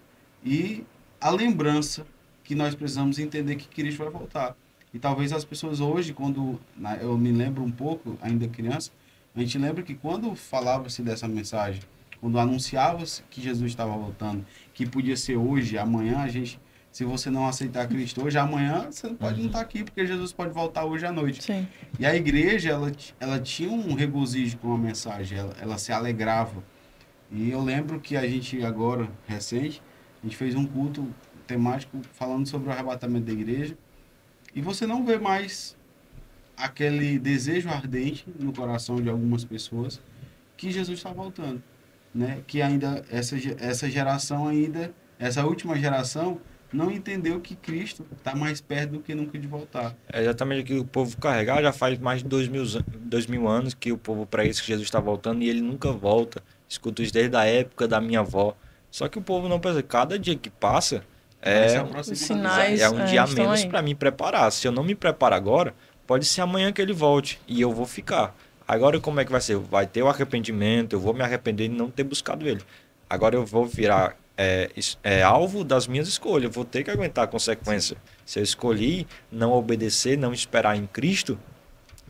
e a lembrança que nós precisamos entender que Cristo vai voltar. E talvez as pessoas hoje, quando eu me lembro um pouco, ainda criança, a gente lembra que quando falava-se dessa mensagem, quando anunciava-se que Jesus estava voltando, que podia ser hoje, amanhã, se você não aceitar Cristo hoje, amanhã você não pode não estar aqui, porque Jesus pode voltar hoje à noite. Sim. E a igreja, ela tinha um regozijo com a mensagem, ela se alegrava. E eu lembro que a gente agora, recente, a gente fez um culto temático falando sobre o arrebatamento da igreja, e você não vê mais aquele desejo ardente no coração de algumas pessoas que Jesus está voltando, né? Que ainda essa geração ainda, essa última geração, não entendeu que Cristo está mais perto do que nunca de voltar. É exatamente o que o povo carregar, já faz mais de 2000 anos que o povo prega que Jesus está voltando e ele nunca volta. Escuto isso desde a época da minha avó. Só que o povo não pensa, cada dia que passa os sinais, é um dia a menos para me preparar. Se eu não me preparar agora, pode ser amanhã que ele volte e eu vou ficar. Agora como é que vai ser? Vai ter o arrependimento, eu vou me arrepender de não ter buscado ele. Agora eu vou virar é alvo das minhas escolhas. Eu vou ter que aguentar a consequência. Se eu escolhi não obedecer, não esperar em Cristo,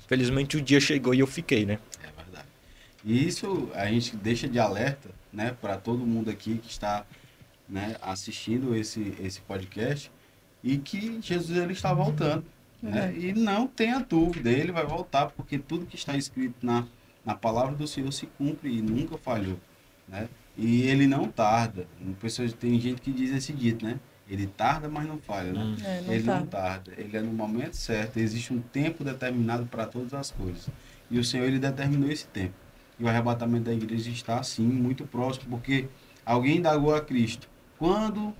felizmente o dia chegou e eu fiquei, né? É verdade. E isso a gente deixa de alerta, né, para todo mundo aqui que está, né, assistindo esse podcast, e que Jesus ele está voltando, né? E não tenha dúvida, ele vai voltar, porque tudo que está escrito na palavra do Senhor se cumpre e nunca falhou, né? E ele não tarda. Tem gente que diz esse dito, né? Ele tarda, mas não falha, né? Ele não tarda. Ele é no momento certo. Existe um tempo determinado para todas as coisas. E o Senhor, ele determinou esse tempo. E o arrebatamento da igreja está, sim, muito próximo, porque alguém indagou a Cristo: quando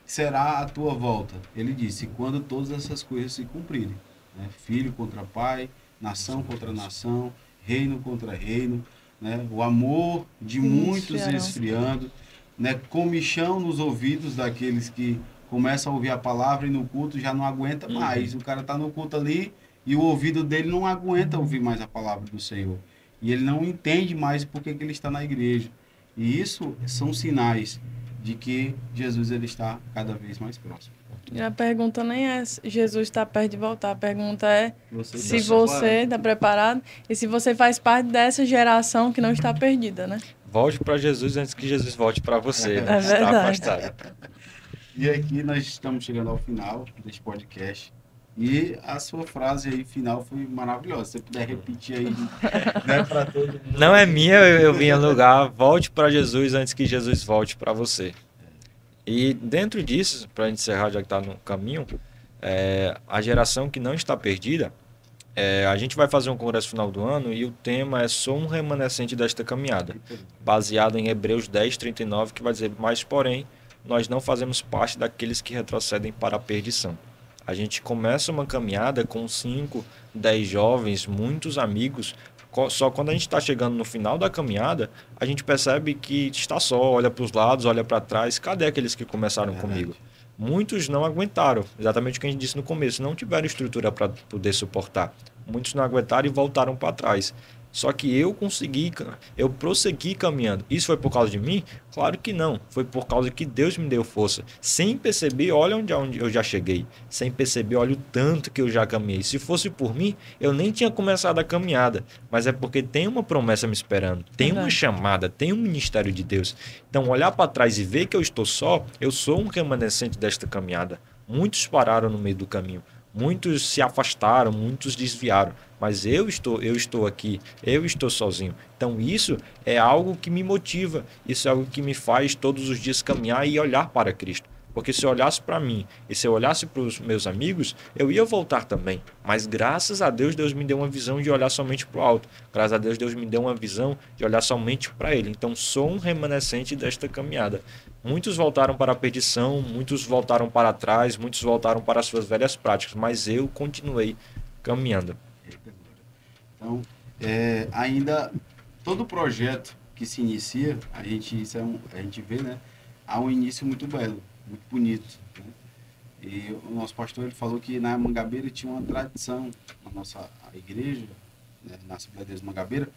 será a tua volta? Ele disse: quando todas essas coisas se cumprirem, né? Filho contra pai, nação contra nação, reino contra reino, né? O amor de muitos esfriando, né? Comichão nos ouvidos daqueles que começam a ouvir a palavra e no culto já não aguenta mais. O cara está no culto ali e o ouvido dele não aguenta ouvir mais a palavra do Senhor. E ele não entende mais por que ele está na igreja. E isso são sinais de que Jesus ele está cada vez mais próximo. E a pergunta nem é se Jesus está perto de voltar. A pergunta é se você está preparado e se você faz parte dessa geração que não está perdida, né? Volte para Jesus antes que Jesus volte para você. É verdade. Está afastado. E aqui nós estamos chegando ao final deste podcast. E a sua frase aí final foi maravilhosa. Se você puder repetir aí, né, para todo mundo. Não é minha, eu vim alugar. Volte para Jesus antes que Jesus volte para você. E dentro disso, para encerrar, já que está no caminho, a geração que não está perdida, a gente vai fazer um congresso final do ano e o tema é Sou um remanescente desta caminhada, baseado em Hebreus 10:39, que vai dizer: mas porém, nós não fazemos parte daqueles que retrocedem para a perdição. A gente começa uma caminhada com 5, 10 jovens, muitos amigos. Só quando a gente está chegando no final da caminhada, a gente percebe que está só, olha para os lados, olha para trás. Cadê aqueles que começaram comigo? Muitos não aguentaram, exatamente o que a gente disse no começo, não tiveram estrutura para poder suportar. Muitos não aguentaram e voltaram para trás. Só que eu prossegui caminhando. Isso foi por causa de mim? Claro que não. Foi por causa que Deus me deu força. Sem perceber, olha onde eu já cheguei. Sem perceber, olha o tanto que eu já caminhei. Se fosse por mim, eu nem tinha começado a caminhada. Mas é porque tem uma promessa me esperando. Tem uma chamada, tem um ministério de Deus. Então, olhar para trás e ver que eu estou só, eu sou um remanescente desta caminhada. Muitos pararam no meio do caminho. Muitos se afastaram, muitos desviaram, mas eu estou aqui, eu estou sozinho. Então isso é algo que me motiva, isso é algo que me faz todos os dias caminhar e olhar para Cristo. Porque se eu olhasse para mim e se eu olhasse para os meus amigos, eu ia voltar também. Mas graças a Deus, Deus me deu uma visão de olhar somente para o alto. Graças a Deus, Deus me deu uma visão de olhar somente para Ele. Então sou um remanescente desta caminhada. Muitos voltaram para a perdição, muitos voltaram para trás, muitos voltaram para as suas velhas práticas, mas eu continuei caminhando. Então, ainda todo projeto que se inicia, a gente vê, né, há um início muito belo, muito bonito, né? E o nosso pastor ele falou que na Mangabeira tinha uma tradição, na nossa igreja, né, na Assembleia de Deus Mangabeira,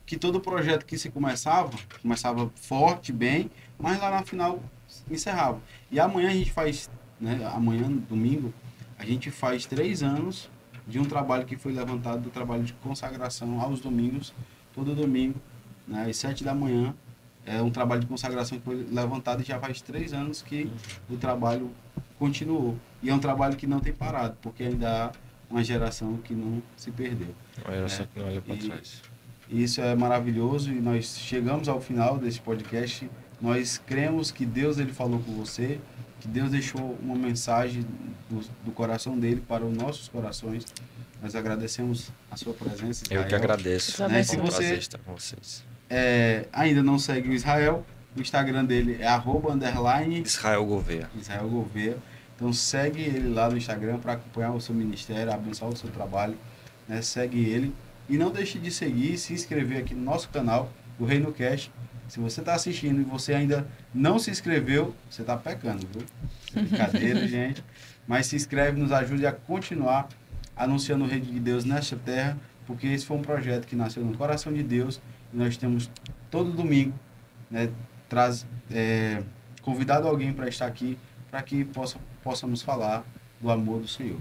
que todo projeto que se começava forte, bem, mas lá no final encerrava. E amanhã a gente faz, né, amanhã, domingo, a gente faz 3 anos de um trabalho que foi levantado, do trabalho de consagração aos domingos, todo domingo, né, às 7 da manhã. É um trabalho de consagração que foi levantado e já faz 3 anos que o trabalho continuou. E é um trabalho que não tem parado, porque ainda há uma geração que não se perdeu. Olha só que não olha para trás. Isso é maravilhoso e nós chegamos ao final desse podcast. Nós cremos que Deus ele falou com você, que Deus deixou uma mensagem do coração dele para os nossos corações. Nós agradecemos a sua presença, Israel. Eu que agradeço. Né? Se você estar com vocês. Ainda não segue o Israel, o Instagram dele é @_ Israel Gouveia. Israel Gouveia. Então segue ele lá no Instagram para acompanhar o seu ministério, abençoar o seu trabalho, né? Segue ele. E não deixe de seguir e se inscrever aqui no nosso canal, o Reino Cast. Se você está assistindo e você ainda não se inscreveu, você está pecando, viu? Brincadeira, gente. Mas se inscreve, nos ajude a continuar anunciando o Reino de Deus nesta terra, porque esse foi um projeto que nasceu no coração de Deus e nós temos todo domingo, né, convidado alguém para estar aqui, para que possamos falar do amor do Senhor.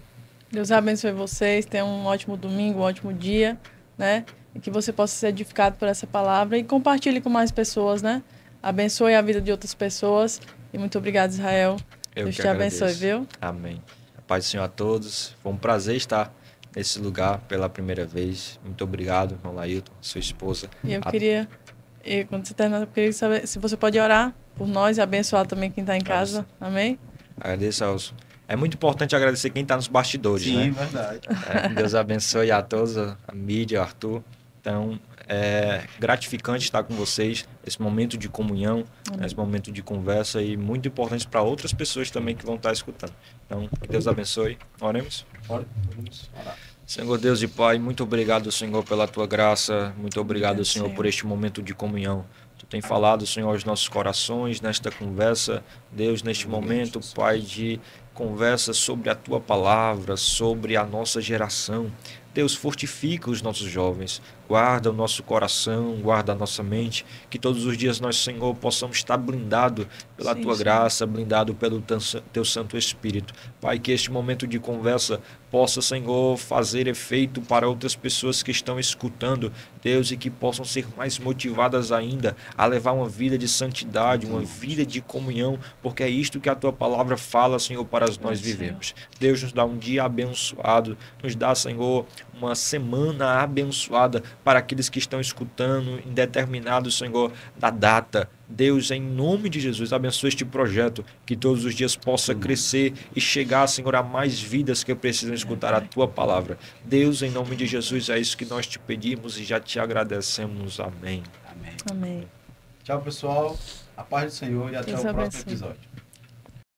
Deus abençoe vocês, tenham um ótimo domingo, um ótimo dia, né? E que você possa ser edificado por essa palavra e compartilhe com mais pessoas, né? Abençoe a vida de outras pessoas. E muito obrigado, Israel. Deus te abençoe, viu? Amém. A paz do Senhor a todos. Foi um prazer estar nesse lugar pela primeira vez. Muito obrigado, irmão Lailton, sua esposa. E eu queria, quando você terminar, eu queria saber se você pode orar por nós e abençoar também quem está em casa. Amém? Agradeço aos... É muito importante agradecer quem está nos bastidores, né? Sim, verdade. Deus abençoe a todos, a mídia, o Arthur. Então, é gratificante estar com vocês, esse momento de comunhão, esse momento de conversa e muito importante para outras pessoas também que vão estar escutando. Então, que Deus abençoe. Oremos. Vamos orar. Senhor Deus e Pai, muito obrigado, Senhor, pela Tua graça. Muito obrigado, Senhor, por este momento de comunhão. Tu tem falado, Senhor, aos nossos corações, nesta conversa. Deus, neste momento, Pai, de conversa sobre a Tua palavra, sobre a nossa geração. Deus, fortifica os nossos jovens, guarda o nosso coração, guarda a nossa mente, que todos os dias nós, Senhor, possamos estar blindado pela Tua graça, blindado pelo Teu Santo Espírito. Pai, que este momento de conversa possa, Senhor, fazer efeito para outras pessoas que estão escutando, Deus, e que possam ser mais motivadas ainda a levar uma vida de santidade, uma vida de comunhão, porque é isto que a Tua palavra fala, Senhor, para nós vivemos. Deus, nos dá um dia abençoado, nos dá, Senhor, uma semana abençoada para aqueles que estão escutando, indeterminado, Senhor, da data. Deus, em nome de Jesus, abençoe este projeto, que todos os dias possa crescer e chegar, Senhor, a mais vidas que precisam escutar a Tua palavra. Deus, em nome de Jesus, é isso que nós te pedimos e já te agradecemos. Amém. Amém. Amém. Tchau, pessoal. A paz do Senhor e até Deus o próximo abençoe. episódio.